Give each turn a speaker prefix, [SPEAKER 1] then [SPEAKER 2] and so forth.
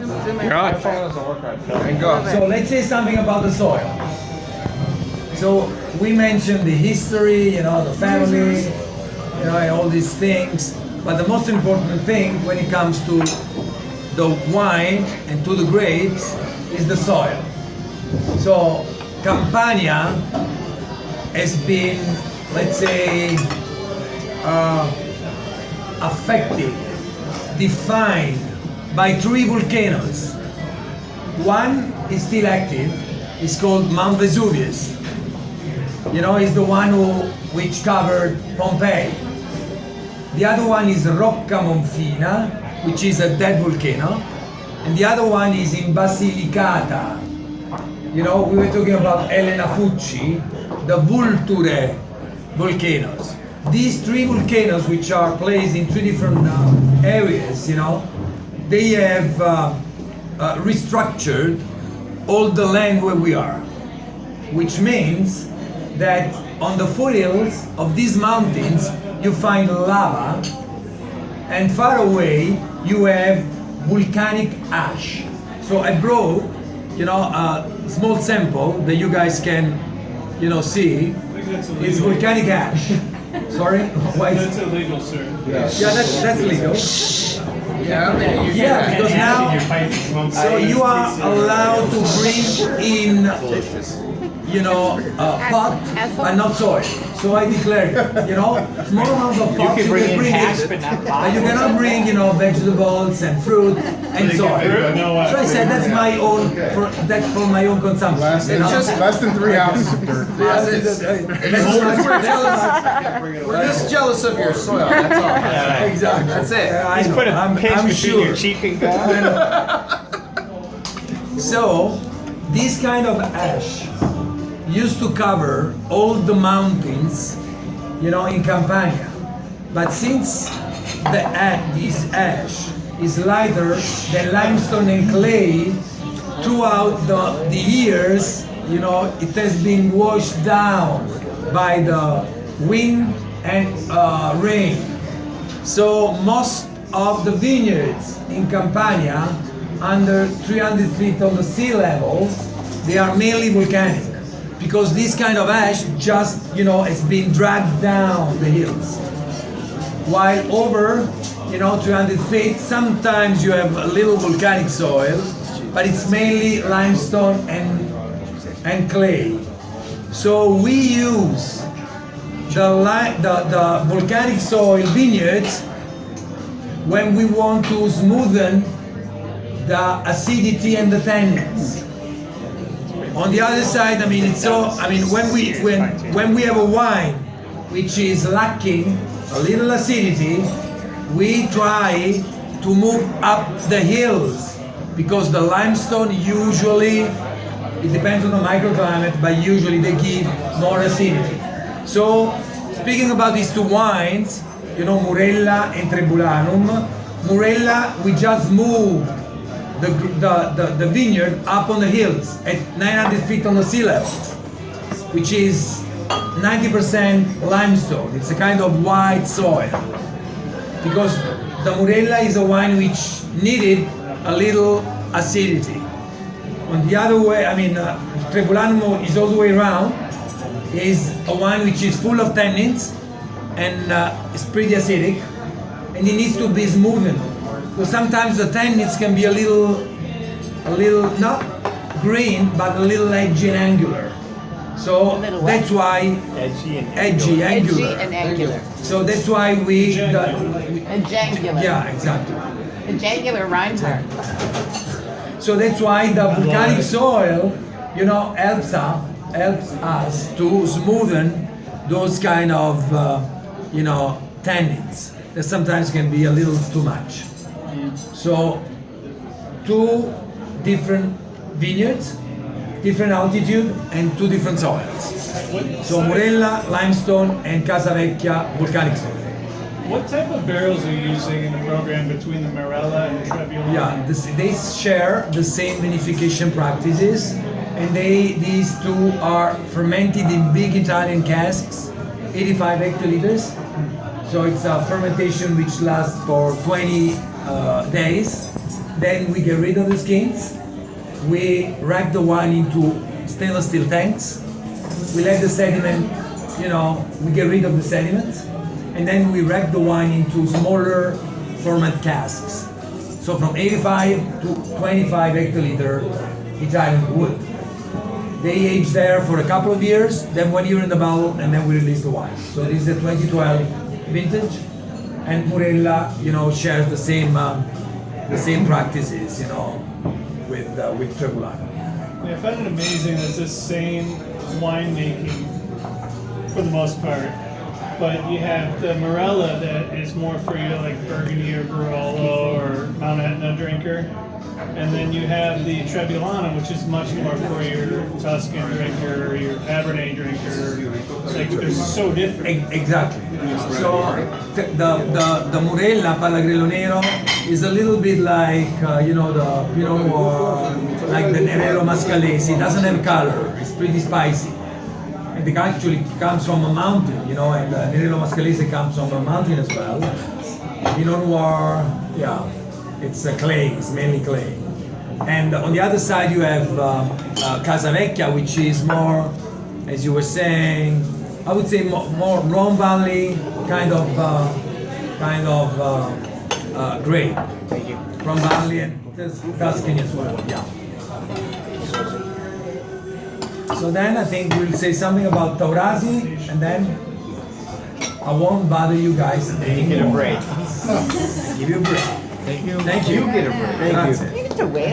[SPEAKER 1] Your iPhone doesn't work right now. And go.
[SPEAKER 2] So let's say something about the soil. So we mentioned the history, the family, and all these things. But the most important thing when it comes to the wine and to the grapes is the soil. So Campania has been, let's say, affected, defined by 3 volcanoes. One is still active, it's called Mount Vesuvius. It's the one which covered Pompeii. The other one is Rocca Monfina, which is a dead volcano. And the other one is in Basilicata. We were talking about Elena Fucci, the Vulture volcanoes. These 3 volcanoes, which are placed in 3 different areas, they have restructured all the land where we are, which means that on the foothills of these mountains you find lava, and far away you have volcanic ash. So I brought, a small sample that you guys can, see. It's volcanic ash. Sorry? Why?
[SPEAKER 3] That's illegal, sir.
[SPEAKER 2] Yeah, that's legal. Yeah, because now, so you are allowed to bring in, pot, but not soil. So I declare, small amount of pot
[SPEAKER 4] You can bring in
[SPEAKER 2] it,
[SPEAKER 4] cash, but not
[SPEAKER 2] but
[SPEAKER 4] pot.
[SPEAKER 2] you cannot bring, vegetables and fruit and soil. So I said that's my own, that's for my own consumption.
[SPEAKER 5] Less than 3 ounces of dirt.
[SPEAKER 1] We're just jealous of your soil, that's all.
[SPEAKER 2] Exactly.
[SPEAKER 1] That's it.
[SPEAKER 2] I
[SPEAKER 4] He's
[SPEAKER 2] know,
[SPEAKER 4] put a
[SPEAKER 2] I'm
[SPEAKER 4] pinch between
[SPEAKER 2] sure.
[SPEAKER 4] your cheek and gum.
[SPEAKER 2] So, this kind of ash used to cover all the mountains, in Campania. But since this ash is lighter than limestone and clay, throughout the years, it has been washed down by the wind and rain. So most of the vineyards in Campania, under 300 feet on the sea level, they are mainly volcanic, because this kind of ash just, has been dragged down the hills. While over, 300 feet, sometimes you have a little volcanic soil, but it's mainly limestone and clay. So we use the volcanic soil vineyards when we want to smoothen the acidity and the tannins. On the other side, when we have a wine which is lacking a little acidity, we try to move up the hills, because the limestone usually, it depends on the microclimate, but usually they give more acidity. So, speaking about these 2 wines, Murella and Trebulanum. Murella, we just moved the vineyard up on the hills at 900 feet on the sea level, which is 90% limestone. It's a kind of white soil, because the Murella is a wine which needed a little acidity. On the other way, Trebulanum is all the way around, is a wine which is full of tannins and it's pretty acidic, and it needs to be smoothened. So sometimes the tannins can be a little not green, but a little edgy and angular. So that's why edgy, angular. So that's why we
[SPEAKER 6] And jangular.
[SPEAKER 2] yeah, exactly.
[SPEAKER 6] And jangular rhymes hard.
[SPEAKER 2] So that's why the volcanic soil, helps us to smoothen those kind of, tannins that sometimes can be a little too much. So, 2 different vineyards, different altitude, and 2 different soils. So Murella, limestone, and Casavecchia, volcanic soil.
[SPEAKER 3] What type of barrels are you using in the program between the Morella and the Trebbiano?
[SPEAKER 2] Yeah, they share the same vinification practices, and these 2 are fermented in big Italian casks, 85 hectoliters. So it's a fermentation which lasts for 20 days, Then we get rid of the skins. We rack the wine into stainless steel tanks. We let the sediment, we get rid of the sediment. And then we rack the wine into smaller format casks. So from 85 to 25 hectoliter Italian wood. They age there for a couple of years, then 1 year in the barrel, and then we release the wine. So this is a 2012 vintage, and Murella, shares the same practices, with Trebulano.
[SPEAKER 3] I find it amazing that it's the same winemaking for the most part, but you have the Morella that is more for your like Burgundy or Barolo or Mount Etna drinker, and then you have the Trebbiano, which is much more for your Tuscan drinker or your Cabernet drinker. Like they're so different.
[SPEAKER 2] Exactly. So the Murella Palagrello Nero is a little bit like the Pinot Noir, like the Nerello Mascalese. It doesn't have color. It's pretty spicy. And it actually comes from a mountain, and Nerello Mascalese comes from a mountain as well. Pinot Noir, it's clay. It's mainly clay. And on the other side you have Casavecchia, which is more, as you were saying, I would say more Rhone Valley kind of grape.
[SPEAKER 1] Thank you.
[SPEAKER 2] Rhone Valley and Tuscany as well. Yeah. So then I think we'll say something about Taurasi, and then I won't bother you guys.
[SPEAKER 1] You get a break.
[SPEAKER 2] Give you a break.
[SPEAKER 1] Thank you.
[SPEAKER 2] Thank you.
[SPEAKER 1] You get a break.
[SPEAKER 2] Thank you.
[SPEAKER 6] You get to wait.